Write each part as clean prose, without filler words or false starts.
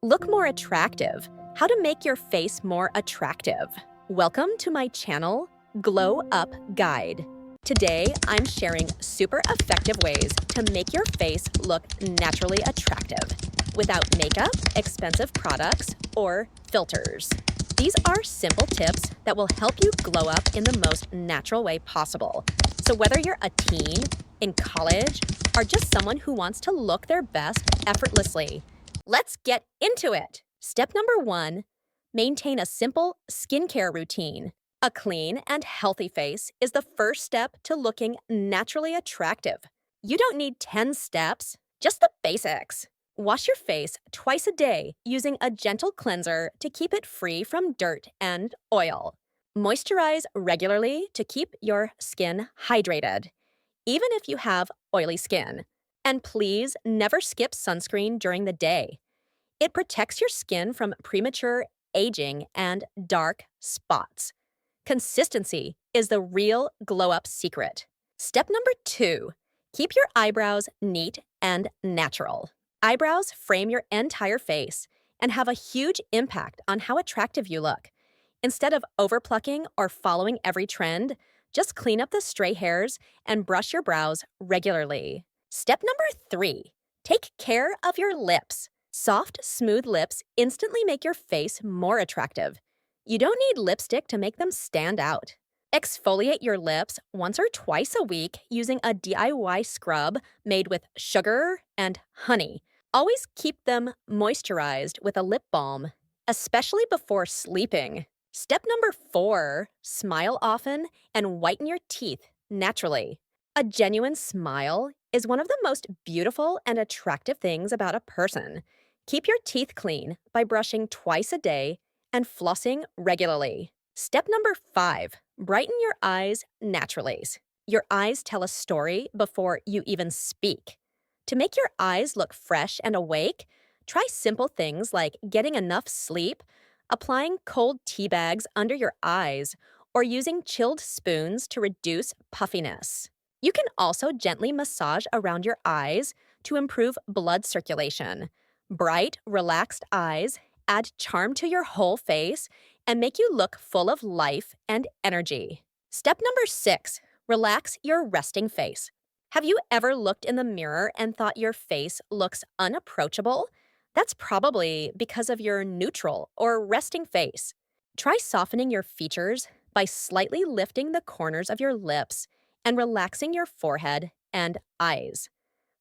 Look more attractive. How to make your face more attractive. Welcome to my channel, Glow Up Guide. Today, I'm sharing super effective ways to make your face look naturally attractive without makeup, expensive products, or filters. These are simple tips that will help you glow up in the most natural way possible. So whether you're a teen, in college, or just someone who wants to look their best effortlessly, let's get into it. Step number 1, maintain a simple skincare routine. A clean and healthy face is the first step to looking naturally attractive. You don't need 10 steps, just the basics. Wash your face twice a day using a gentle cleanser to keep it free from dirt and oil. Moisturize regularly to keep your skin hydrated, even if you have oily skin. And please never skip sunscreen during the day. It protects your skin from premature aging and dark spots. Consistency is the real glow-up secret. Step number 2, keep your eyebrows neat and natural. Eyebrows frame your entire face and have a huge impact on how attractive you look. Instead of overplucking or following every trend, just clean up the stray hairs and brush your brows regularly. Step number 3, take care of your lips. Soft, smooth lips instantly make your face more attractive. You don't need lipstick to make them stand out. Exfoliate your lips once or twice a week using a DIY scrub made with sugar and honey. Always keep them moisturized with a lip balm, especially before sleeping. Step number 4, smile often and whiten your teeth naturally. A genuine smile is one of the most beautiful and attractive things about a person. Keep your teeth clean by brushing twice a day and flossing regularly. Step number 5, brighten your eyes naturally. Your eyes tell a story before you even speak. To make your eyes look fresh and awake, try simple things like getting enough sleep, applying cold tea bags under your eyes, or using chilled spoons to reduce puffiness. You can also gently massage around your eyes to improve blood circulation. Bright, relaxed eyes add charm to your whole face and make you look full of life and energy. Step number 6, relax your resting face. Have you ever looked in the mirror and thought your face looks unapproachable? That's probably because of your neutral or resting face. Try softening your features by slightly lifting the corners of your lips and relaxing your forehead and eyes.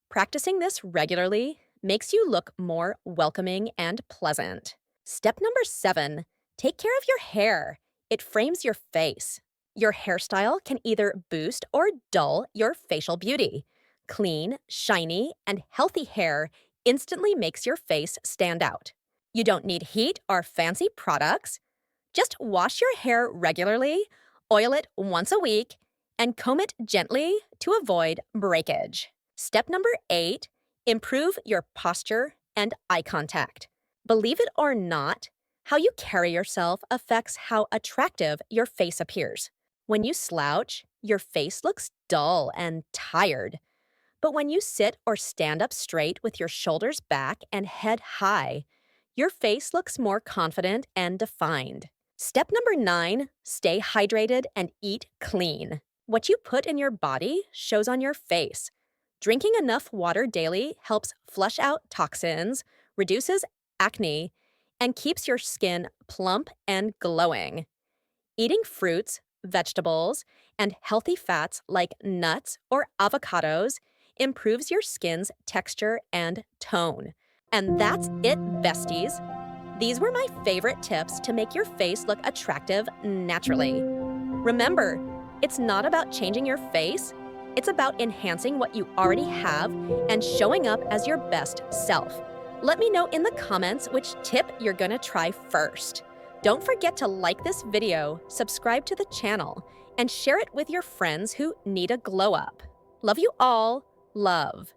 Practicing this regularly makes you look more welcoming and pleasant. Step number 7, take care of your hair. It frames your face. Your hairstyle can either boost or dull your facial beauty. Clean, shiny, and healthy hair instantly makes your face stand out. You don't need heat or fancy products. Just wash your hair regularly, oil it once a week, and comb it gently to avoid breakage. Step number 8, improve your posture and eye contact. Believe it or not, how you carry yourself affects how attractive your face appears. When you slouch, your face looks dull and tired. But when you sit or stand up straight with your shoulders back and head high, your face looks more confident and defined. Step number 9, stay hydrated and eat clean. What you put in your body shows on your face. Drinking enough water daily helps flush out toxins, reduces acne, and keeps your skin plump and glowing. Eating fruits, vegetables, and healthy fats like nuts or avocados improves your skin's texture and tone. And that's it, besties. These were my favorite tips to make your face look attractive naturally. Remember, it's not about changing your face. It's about enhancing what you already have and showing up as your best self. Let me know in the comments which tip you're gonna try first. Don't forget to like this video, subscribe to the channel, and share it with your friends who need a glow up. Love you all. Love.